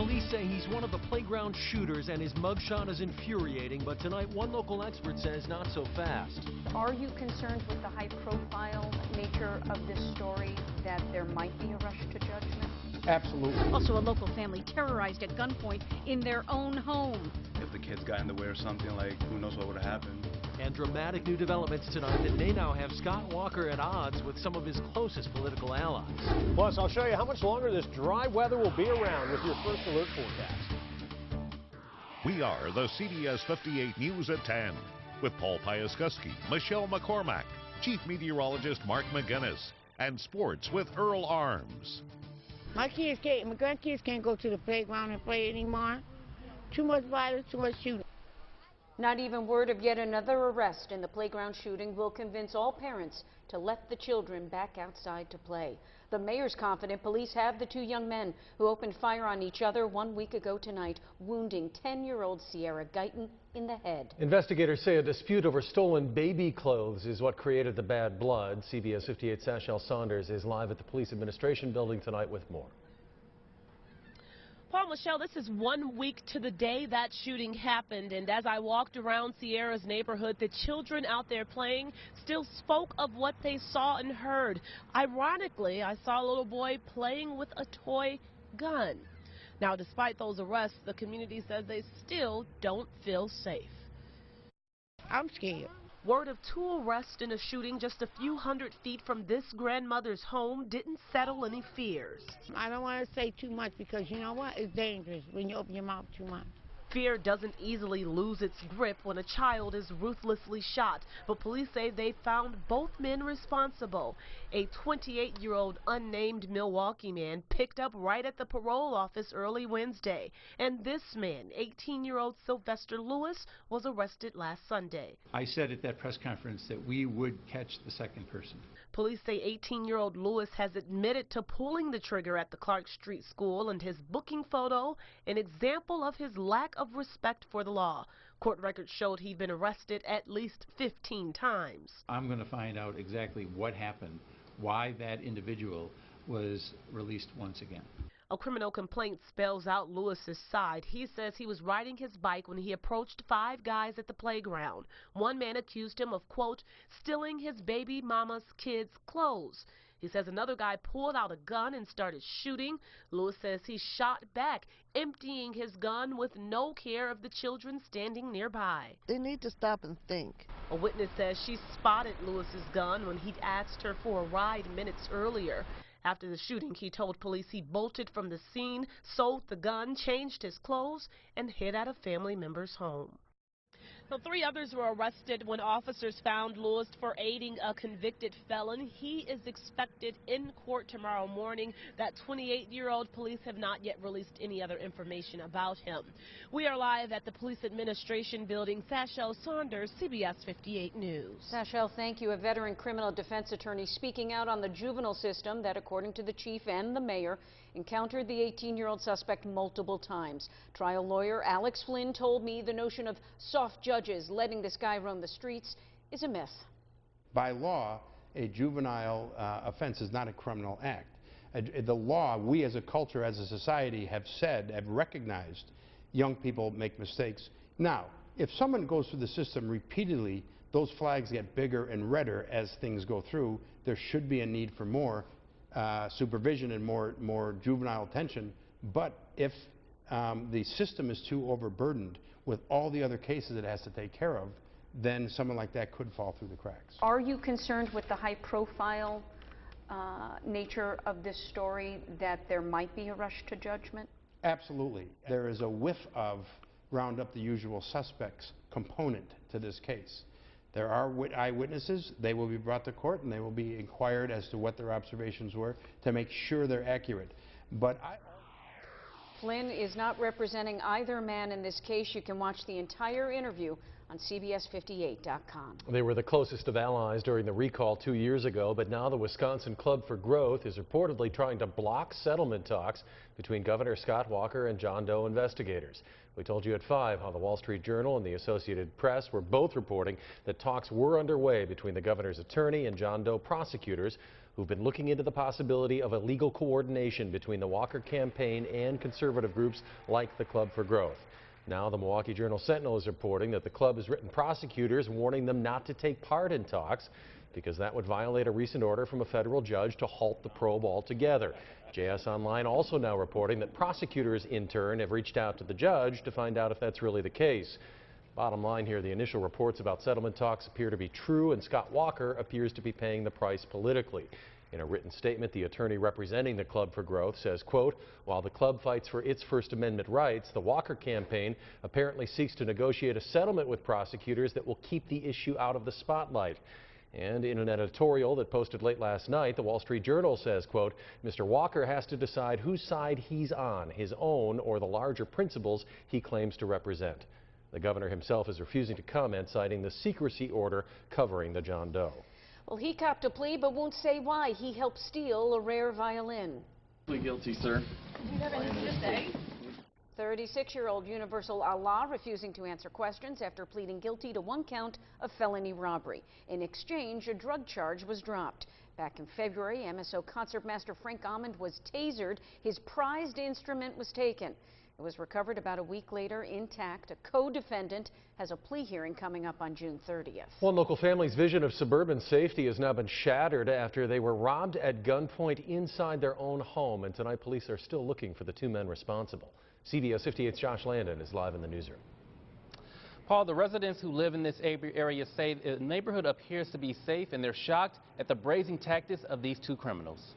Police say he's one of the playground shooters and his mugshot is infuriating, but tonight one local expert says not so fast. Are you concerned with the high-profile nature of this story, that there might be a rush to judgment? Absolutely. Also, a local family terrorized at gunpoint in their own home. If the kids got in the way or something, like, who knows what would have happened. And dramatic new developments tonight that may now have Scott Walker at odds with some of his closest political allies. Plus, I'll show you how much longer this dry weather will be around with your first alert forecast. We are the CBS 58 News at 10 with Paul Piaskuski, Michelle McCormack, Chief Meteorologist Mark McGinnis, and sports with Earl Arms. My grandkids can't go to the playground and play anymore. Too much violence, too much shooting. Not even word of yet another arrest in the playground shooting will convince all parents to let the children back outside to play. The mayor's confident police have the two young men who opened fire on each other 1 week ago tonight, wounding 10-year-old Sierra Guyton in the head. Investigators say a dispute over stolen baby clothes is what created the bad blood. CBS 58's Sashel Saunders is live at the Police Administration Building tonight with more. Paul, Michelle, this is 1 week to the day that shooting happened, and as I walked around Sierra's neighborhood, the children out there playing still spoke of what they saw and heard. Ironically, I saw a little boy playing with a toy gun. Now, despite those arrests, the community says they still don't feel safe. I'm scared. Word of two arrests in a shooting just a few hundred feet from this grandmother's home didn't settle any fears. I don't want to say too much because you know what? It's dangerous when you open your mouth too much. Fear doesn't easily lose its grip when a child is ruthlessly shot, but police say they found both men responsible. A 28-year-old unnamed Milwaukee man picked up right at the parole office early Wednesday, and this man, 18-year-old Sylvester Lewis, was arrested last Sunday. I said at that press conference that we would catch the second person. Police say 18-year-old Lewis has admitted to pulling the trigger at the Clark Street School, and his booking photo an example of his lack of respect for the law. Court records showed he'd been arrested at least 15 times. I'm going to find out exactly what happened, why that individual was released once again. A criminal complaint spells out Lewis's side. He says he was riding his bike when he approached 5 guys at the playground. One man accused him of, quote, stealing his baby mama's kids' clothes. He says another guy pulled out a gun and started shooting. Lewis says he shot back, emptying his gun with no care of the children standing nearby. They need to stop and think. A witness says she spotted Lewis's gun when he'd asked her for a ride minutes earlier. After the shooting, he told police he bolted from the scene, sold the gun, changed his clothes, and hid at a family member's home. Now, 3 others were arrested when officers found Lewis for aiding a convicted felon. He is expected in court tomorrow morning. That 28-year-old police have not yet released any other information about him. We are live at the Police Administration Building. Sashel Saunders, CBS 58 News. Sashel, thank you. A veteran criminal defense attorney speaking out on the juvenile system that, according to the chief and the mayor, encountered the 18-year-old suspect multiple times. Trial lawyer Alex Flynn told me the notion of soft judges letting this guy roam the streets is a myth. By law, a juvenile offense is not a criminal act. The law, we as a culture, as a society, have recognized young people make mistakes. Now, if someone goes through the system repeatedly, those flags get bigger and redder as things go through. There should be a need for more supervision and more juvenile attention. But if the system is too overburdened with all the other cases it has to take care of, then someone like that could fall through the cracks. Are you concerned with the high-profile nature of this story, that there might be a rush to judgment? Absolutely. There is a whiff of round up the usual suspects component to this case. There are eyewitnesses. They will be brought to court and they will be inquired as to what their observations were to make sure they're accurate. But Flynn is not representing either man in this case. You can watch the entire interview on CBS58.com. They were the closest of allies during the recall 2 years ago, but now the Wisconsin Club for Growth is reportedly trying to block settlement talks between Governor Scott Walker and John Doe investigators. We told you at 5 how the Wall Street Journal and the Associated Press were both reporting that talks were underway between the governor's attorney and John Doe prosecutors who've been looking into the possibility of illegal coordination between the Walker campaign and conservative groups like the Club for Growth. Now the Milwaukee Journal-Sentinel is reporting that the club has written prosecutors warning them not to take part in talks because that would violate a recent order from a federal judge to halt the probe altogether. JS Online also now reporting that prosecutors in turn have reached out to the judge to find out if that's really the case. Bottom line here, the initial reports about settlement talks appear to be true, and Scott Walker appears to be paying the price politically. In a written statement, the attorney representing the Club for Growth says, quote, while the club fights for its First Amendment rights, the Walker campaign apparently seeks to negotiate a settlement with prosecutors that will keep the issue out of the spotlight. And in an editorial that posted late last night, the Wall Street Journal says, quote, Mr. Walker has to decide whose side he's on, his own or the larger principles he claims to represent. The governor himself is refusing to comment, citing the secrecy order covering the John Doe. Well, he copped a plea but won't say why he helped steal a rare violin. Plead guilty, sir. Do you have anything to say? 36-year-old Universal Allah refusing to answer questions after pleading guilty to one count of felony robbery. In exchange, a drug charge was dropped. Back in February, MSO concertmaster Frank Almond was tasered. His prized instrument was taken. It was recovered about a week later intact. A co-defendant has a plea hearing coming up on June 30th. One local family's vision of suburban safety has now been shattered after they were robbed at gunpoint inside their own home, and tonight police are still looking for the two men responsible. CBS 58's Josh Landon is live in the newsroom. Paul, the residents who live in this area say the neighborhood appears to be safe, and they're shocked at the brazen tactics of these two criminals.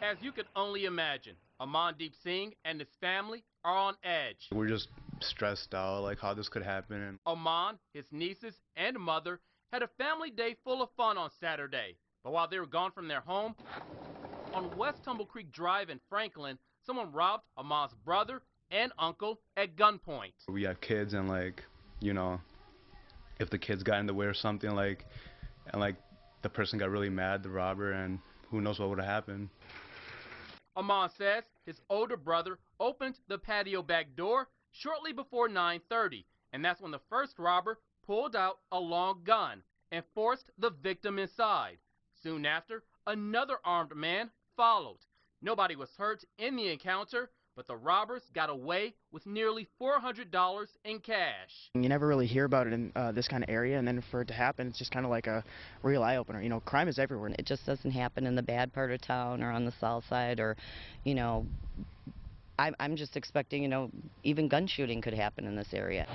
As you could only imagine, Amandeep Singh and his family are on edge. We're just stressed out, like how this could happen. Aman, his nieces, and mother had a family day full of fun on Saturday. But while they were gone from their home, on West Tumble Creek Drive in Franklin, someone robbed Aman's brother and uncle at gunpoint. We have kids, and if the kids got in the way or something, and the person got really mad, the robber, and who knows what would have happened. Aman says his older brother opened the patio back door shortly before 9:30, and that's when the first robber pulled out a long gun and forced the victim inside. Soon after, another armed man followed. Nobody was hurt in the encounter, but the robbers got away with nearly $400 in cash. You never really hear about it in this kind of area, and then for it to happen, it's just kind of like a real eye-opener. You know, crime is everywhere. It just doesn't happen in the bad part of town or on the south side, or, you know, I'm just expecting, you know, even gun shooting could happen in this area.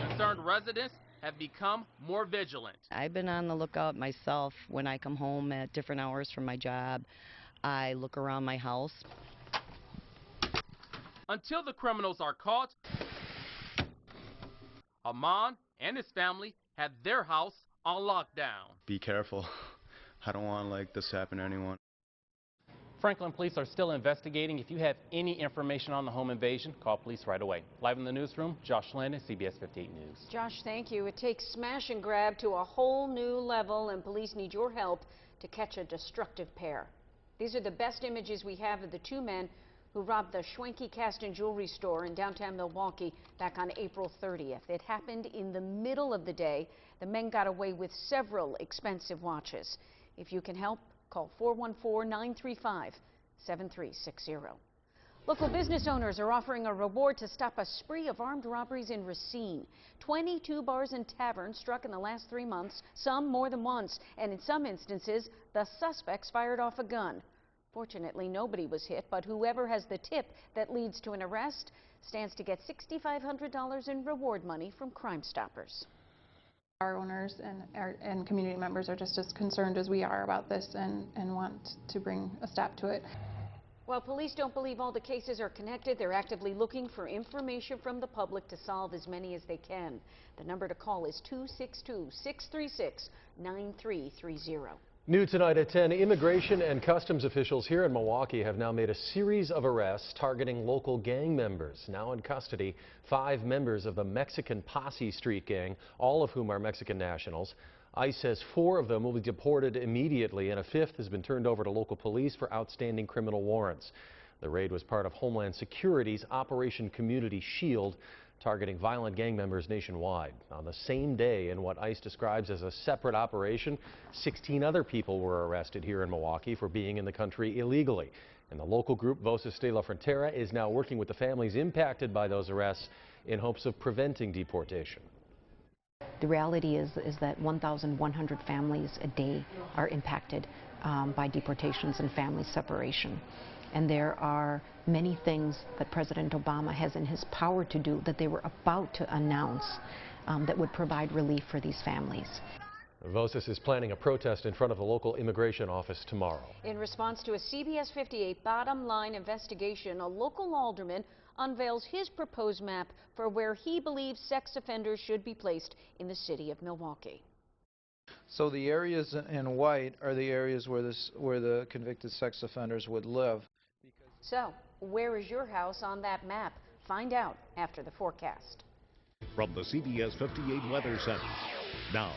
Concerned residents have become more vigilant. I've been on the lookout myself when I come home at different hours from my job. I look around my house. Until the criminals are caught, Aman and his family had their house on lockdown. Be careful. I don't want this to happen to anyone. Franklin police are still investigating. If you have any information on the home invasion, call police right away. Live in the newsroom, Josh Landon, CBS 58 News. Josh, thank you. It takes smash and grab to a whole new level, and police need your help to catch a destructive pair. These are the best images we have of the two men who robbed the Schwenke Cast and Jewelry store in downtown Milwaukee back on April 30th. It happened in the middle of the day. The men got away with several expensive watches. If you can help, call 414-935-7360. Local business owners are offering a reward to stop a spree of armed robberies in Racine. 22 bars and taverns struck in the last 3 months, some more than once, and in some instances, the suspects fired off a gun. Fortunately, nobody was hit, but whoever has the tip that leads to an arrest stands to get $6,500 in reward money from Crime Stoppers. Our owners and community members are just as concerned as we are about this and want to bring a stop to it. While police don't believe all the cases are connected, they're actively looking for information from the public to solve as many as they can. The number to call is 262-636-9330. New tonight at 10, immigration and customs officials here in Milwaukee have now made a series of arrests targeting local gang members. Now in custody, 5 members of the Mexican Posse Street gang, all of whom are Mexican nationals. ICE says 4 of them will be deported immediately, and a 5th has been turned over to local police for outstanding criminal warrants. The raid was part of Homeland Security's Operation Community Shield. targeting violent gang members nationwide. On the same day, in what ICE describes as a separate operation, 16 other people were arrested here in Milwaukee for being in the country illegally. And the local group Voces de la Frontera is now working with the families impacted by those arrests in hopes of preventing deportation. The reality is that 1,100 families a day are impacted by deportations and family separation. And there are many things that President Obama has in his power to do that they were about to announce that would provide relief for these families. Voces is planning a protest in front of the local immigration office tomorrow. In response to a CBS 58 bottom line investigation, a local alderman unveils his proposed map for where he believes sex offenders should be placed in the city of Milwaukee. So the areas in white are the areas where the convicted sex offenders would live. So, where is your house on that map? Find out after the forecast. From the CBS 58 Weather Center. Now,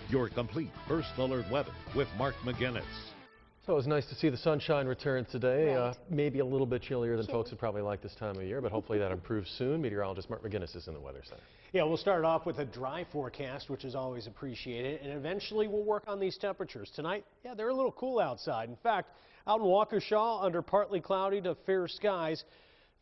your complete First Alert weather with Mark McGinnis. So it was nice to see the sunshine return today. Right. Maybe a little bit chillier than folks would probably like this time of year, but hopefully that improves soon. Meteorologist Mark McGinnis is in the Weather Center. Yeah, we'll start off with a dry forecast, which is always appreciated, and eventually we'll work on these temperatures. Tonight, yeah, they're a little cool outside. In fact, out in Waukesha, under partly cloudy to fair skies,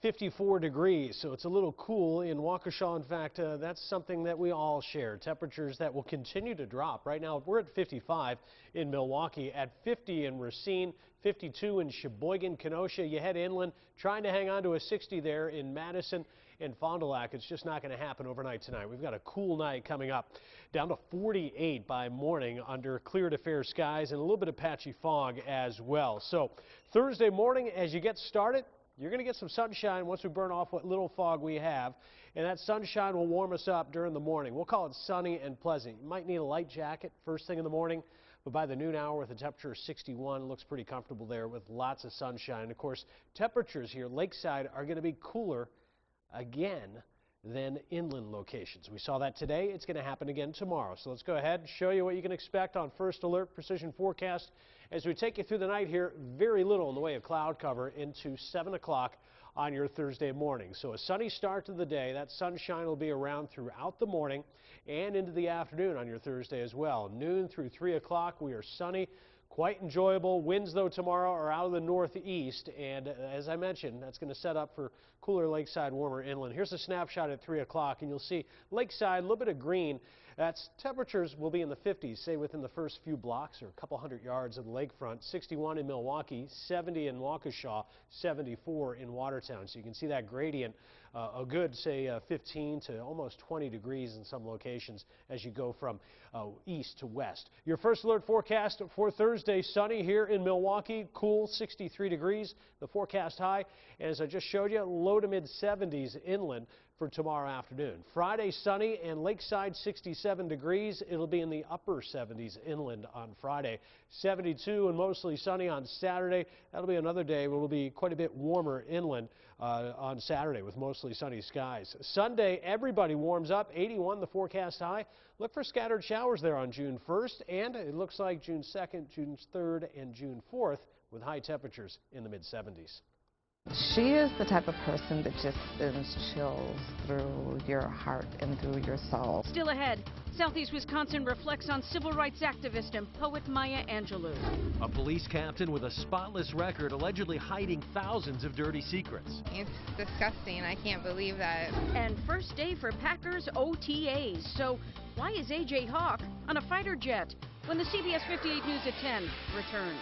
54 degrees, so it's a little cool in Waukesha. In fact, that's something that we all share. Temperatures that will continue to drop. Right now, we're at 55 in Milwaukee, at 50 in Racine, 52 in Sheboygan, Kenosha. You head inland, trying to hang on to a 60 there in Madison and Fond du Lac. It's just not going to happen overnight tonight. We've got a cool night coming up, down to 48 by morning under clear to fair skies and a little bit of patchy fog as well. So Thursday morning, as you get started, you're going to get some sunshine once we burn off what little fog we have, and that sunshine will warm us up during the morning. We'll call it sunny and pleasant. You might need a light jacket first thing in the morning, but by the noon hour with a temperature of 61, looks pretty comfortable there with lots of sunshine. And of course, temperatures here lakeside are going to be cooler again than inland locations. We saw that today. It's going to happen again tomorrow. So let's go ahead and show you what you can expect on First Alert Precision Forecast. As we take you through the night here, very little in the way of cloud cover into 7 o'clock on your Thursday morning. So a sunny start to the day. That sunshine will be around throughout the morning and into the afternoon on your Thursday as well. Noon through 3 o'clock, we are sunny. Quite enjoyable. Winds, though, tomorrow are out of the northeast, and as I mentioned, that's going to set up for cooler lakeside, warmer inland. Here's a snapshot at 3 o'clock, and you'll see lakeside, a little bit of green. That's temperatures will be in the 50s, say within the first few blocks or a couple hundred yards of the lakefront. 61 in Milwaukee, 70 in Waukesha, 74 in Watertown. So you can see that gradient, a good, say, 15 to almost 20 degrees in some locations as you go from east to west. Your First Alert forecast for Thursday, sunny here in Milwaukee, cool, 63 degrees, the forecast high. And as I just showed you, low to mid 70s inland for tomorrow afternoon. Friday, sunny and lakeside, 67 degrees. It'll be in the upper 70s inland on Friday. 72 and mostly sunny on Saturday. That'll be another day where it'll be quite a bit warmer inland on Saturday with mostly sunny skies. Sunday, everybody warms up. 81 the forecast high. Look for scattered showers there on June 1st, and it looks like June 2nd, June 3rd, and June 4th with high temperatures in the mid-70s. She is the type of person that just sends chills through your heart and through your soul. Still ahead, Southeast Wisconsin reflects on civil rights activist and poet Maya Angelou. A police captain with a spotless record allegedly hiding thousands of dirty secrets. It's disgusting. I can't believe that. And first day for Packers OTAs. So why is A.J. Hawk on a fighter jet? When the CBS 58 News at 10 returns.